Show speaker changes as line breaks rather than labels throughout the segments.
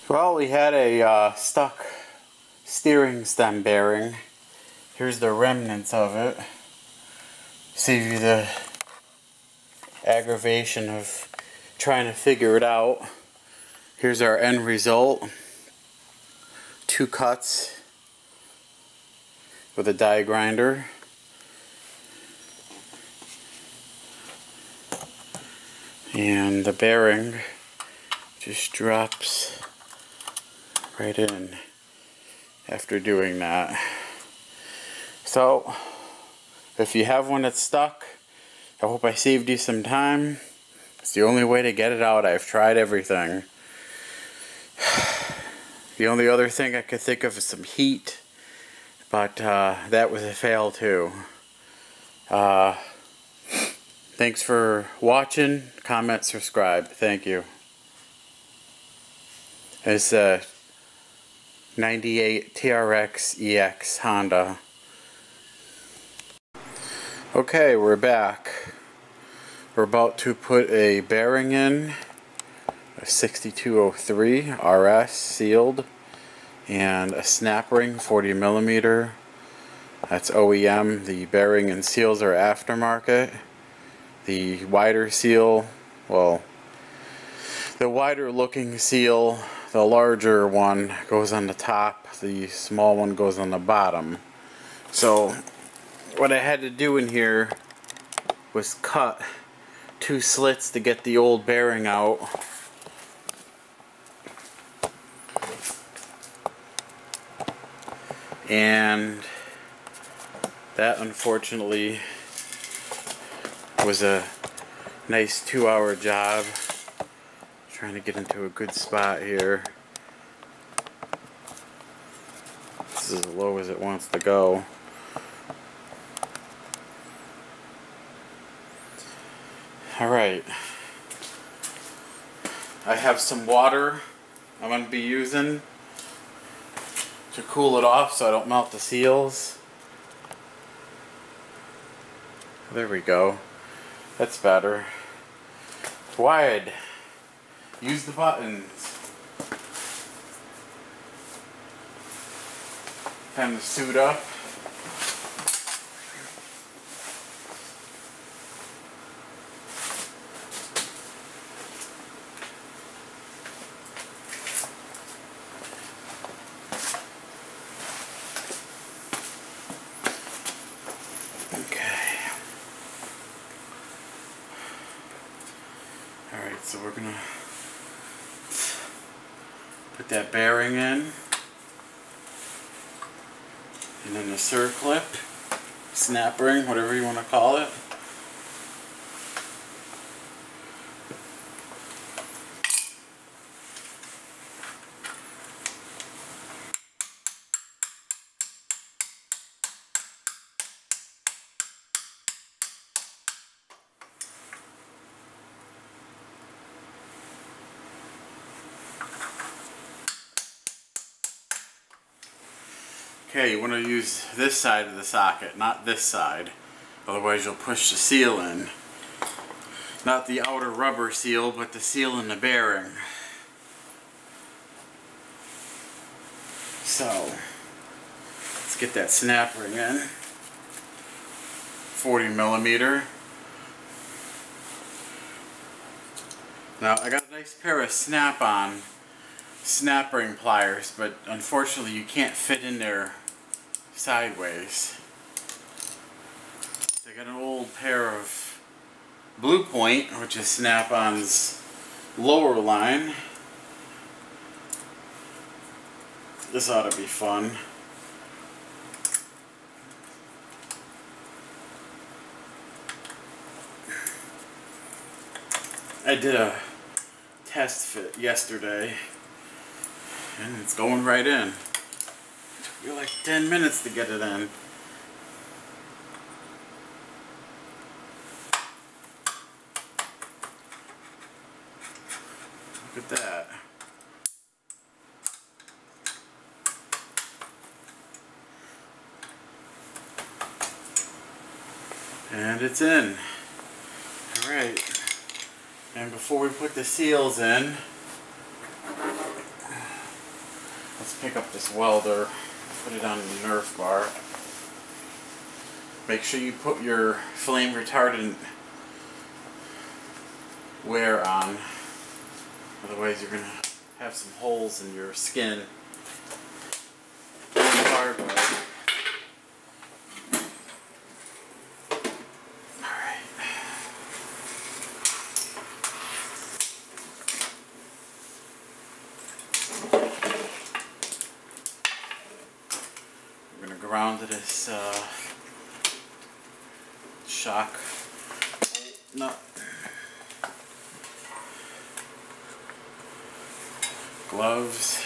Well, we had a stuck steering stem bearing. Here's the remnants of it. Save you the aggravation of trying to figure it out. Here's our end result. 2 cuts with a die grinder. And the bearing just drops right in after doing that. So, if you have one that's stuck, I hope I saved you some time. It's the only way to get it out. I've tried everything. The only other thing I could think of is some heat, but that was a fail too. Thanks for watching. Comment, subscribe. Thank you. It's a 98 TRX EX Honda. Okay, we're back. We're about to put a bearing in, a 6203 RS sealed, and a snap ring 40mm. That's OEM. The bearing and seals are aftermarket. The wider seal, well, the wider looking seal, the larger one goes on the top, the small one goes on the bottom. So what I had to do in here was cut 2 slits to get the old bearing out. And that unfortunately was a nice 2-hour job. Trying to get into a good spot here. This is as low as it wants to go. Alright. I have some water I'm going to be using to cool it off so I don't melt the seals. There we go. That's better. Wide. Use the buttons. Time to suit up. Alright, so we're gonna put that bearing in, and then the circlip, snap ring, whatever you want to call it. Okay, you want to use this side of the socket, not this side. Otherwise you'll push the seal in. Not the outer rubber seal, but the seal in the bearing. So, let's get that snap ring in. 40mm. Now, I got a nice pair of Snap-on snap ring pliers, but unfortunately you can't fit in there sideways. So I got an old pair of Blue Point, which is Snap-on's lower line. This ought to be fun. I did a test fit yesterday, and it's going right in. It took me like 10 minutes to get it in. Look at that. And it's in. Alright. And before we put the seals in, Let's pick up this welder, put it on the Nerf bar. Make sure you put your flame retardant wear on, otherwise you're going to have some holes in your skin. Hard way. Alright. We're going to ground this shock nut. Gloves.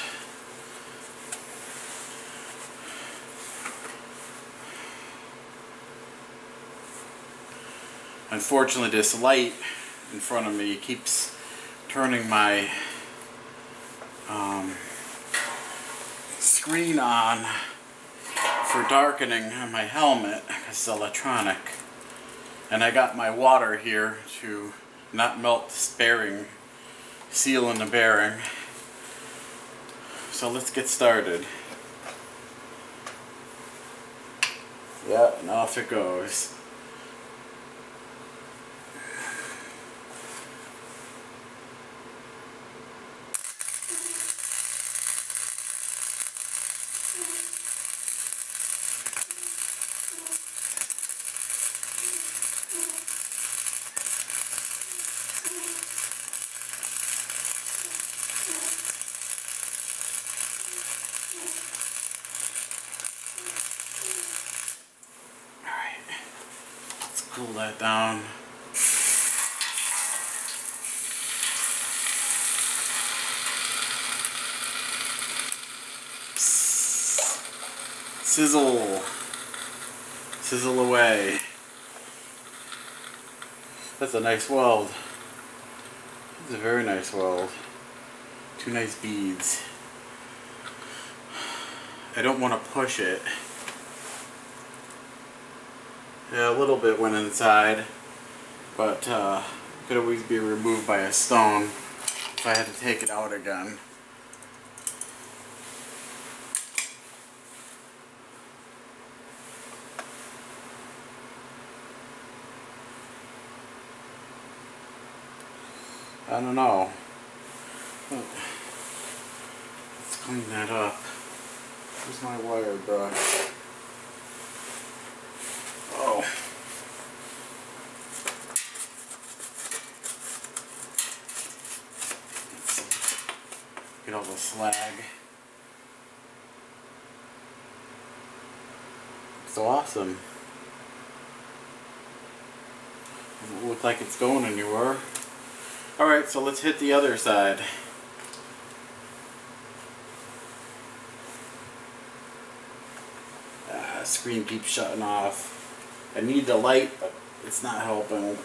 Unfortunately, this light in front of me keeps turning my screen on for darkening on my helmet because it's electronic. And I got my water here to not melt this bearing, seal in the bearing. So let's get started. Yeah, and off it goes. Cool that down. Sizzle. Sizzle away. That's a nice weld. That's a very nice weld. Two nice beads. I don't want to push it. Yeah, a little bit went inside, but could always be removed by a stone if I had to take it out again. I don't know. Let's clean that up. Where's my wire brush? Oh. Let's see. Get all the slag. So awesome. Doesn't look like it's going anywhere. Alright, so let's hit the other side. Screen keeps shutting off. I need the light, but it's not helping.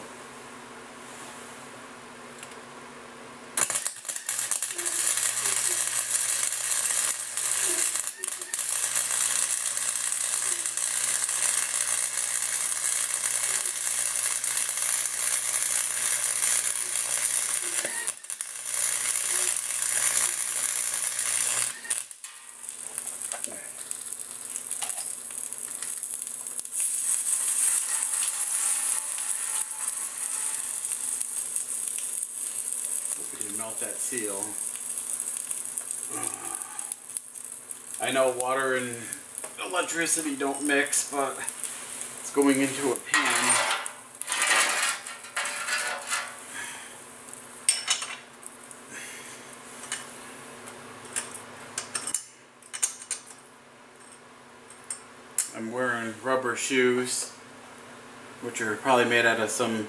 Melt that seal. I know water and electricity don't mix, but it's going into a pan. I'm wearing rubber shoes, which are probably made out of some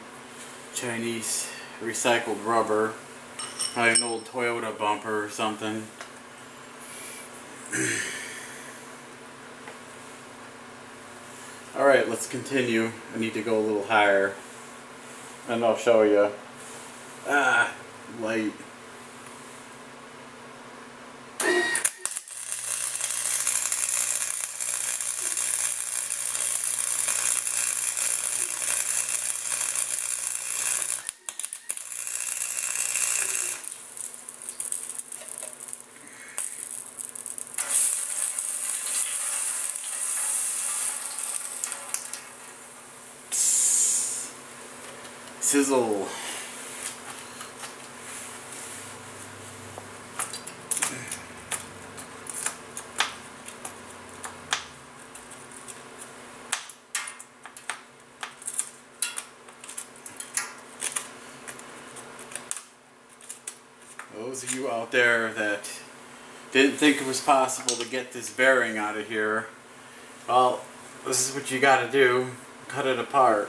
Chinese recycled rubber. Probably an old Toyota bumper or something. Alright, let's continue. I need to go a little higher. And I'll show you. Light. Sizzle. Those of you out there that didn't think it was possible to get this bearing out of here, well, this is what you gotta do. Cut it apart.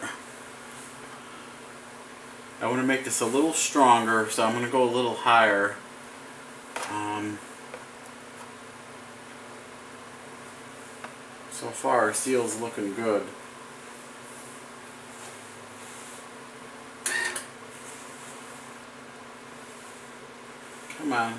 I want to make this a little stronger, so I'm going to go a little higher. So far, our seal's looking good. Come on.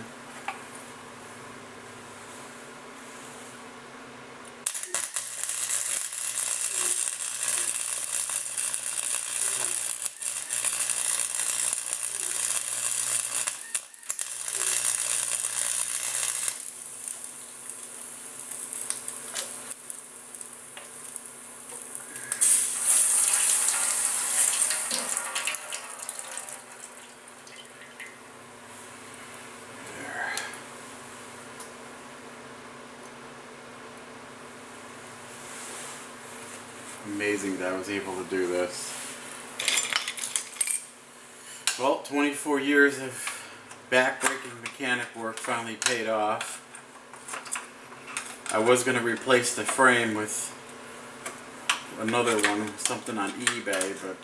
Amazing that I was able to do this. Well, 24 years of back-breaking mechanic work finally paid off. I was going to replace the frame with another one, something on eBay, but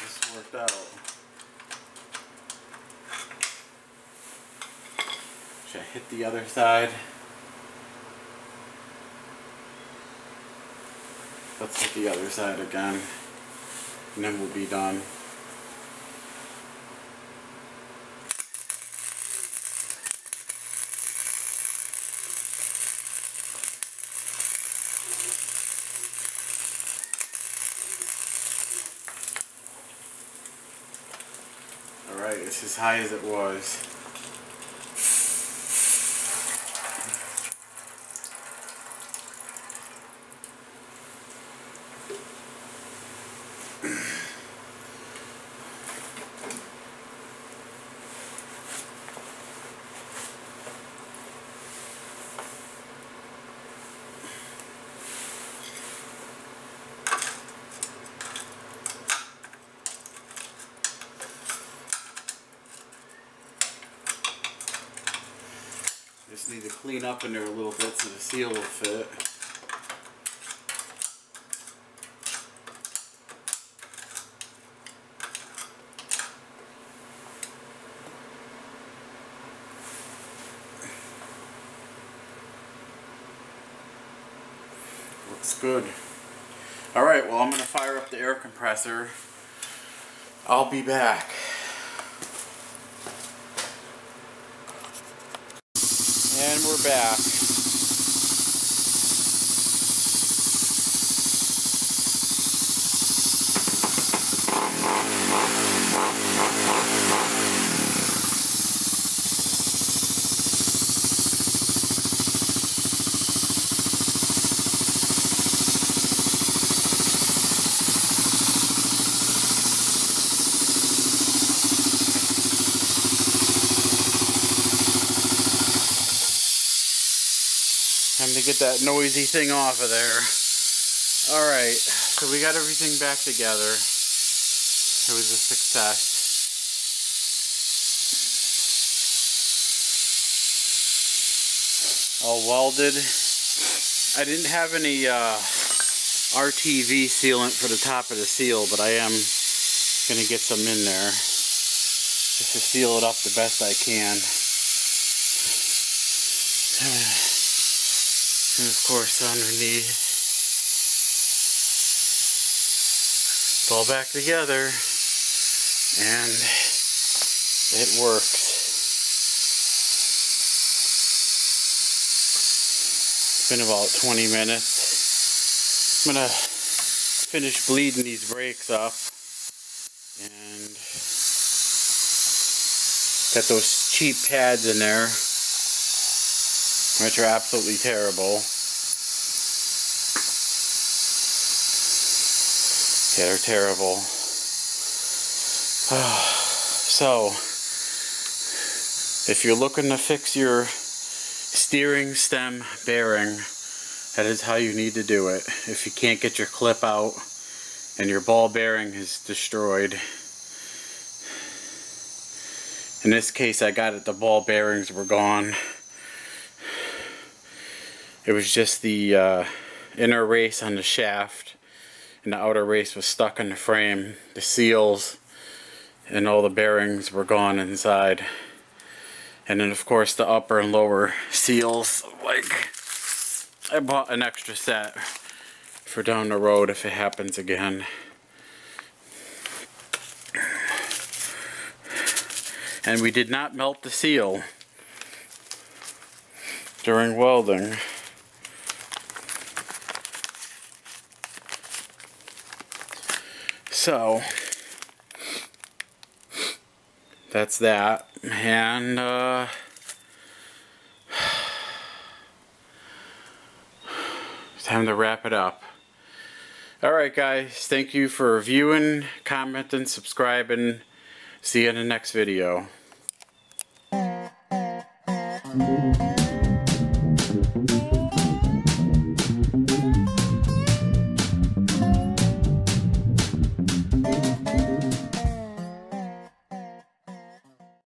this worked out. Should I hit the other side? Let's hit the other side again, and then we'll be done. Alright, it's as high as it was. Just need to clean up in there a little bit so the seal will fit. Looks good. Alright, well, I'm going to fire up the air compressor. I'll be back. And we're back. Time to get that noisy thing off of there. Alright, so we got everything back together. It was a success. All welded. I didn't have any RTV sealant for the top of the seal, but I am going to get some in there just to seal it up the best I can. And of course underneath, it's all back together, and it works. It's been about 20 minutes. I'm gonna finish bleeding these brakes up, and got those cheap pads in there, which are absolutely terrible. Yeah, they're terrible. So, if you're looking to fix your steering stem bearing, that is how you need to do it. If you can't get your clip out and your ball bearing is destroyed. In this case, I got it, the ball bearings were gone. It was just the inner race on the shaft, and the outer race was stuck in the frame. The seals and all the bearings were gone inside. And then of course the upper and lower seals, like, I bought an extra set for down the road if it happens again. And we did not melt the seal during welding. So that's that. And time to wrap it up. Alright guys, thank you for viewing, commenting, subscribing. See you in the next video.